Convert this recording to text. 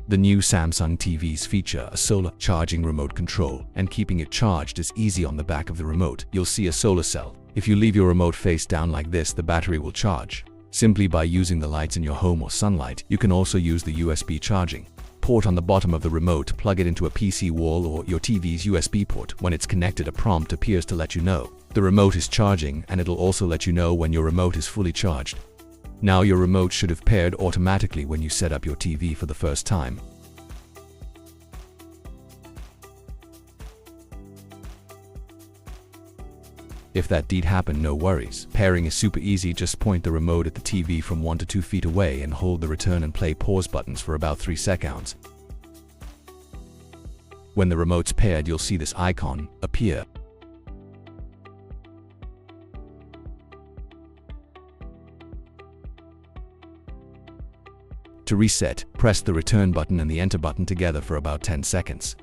The new Samsung TVs feature a solar charging remote control, and keeping it charged is easy. On the back of the remote, you'll see a solar cell. If you leave your remote face down like this, the battery will charge. Simply by using the lights in your home or sunlight, you can also use the USB charging port on the bottom of the remote. Plug it into a PC wall or your TV's USB port. When it's connected, a prompt appears to let you know the remote is charging, and it'll also let you know when your remote is fully charged. Now your remote should have paired automatically when you set up your TV for the first time. If that did happen, no worries. Pairing is super easy. Just point the remote at the TV from 1 to 2 feet away and hold the return and play pause buttons for about 3 seconds. When the remote's paired, you'll see this icon appear. To reset, press the return button and the enter button together for about 10 seconds.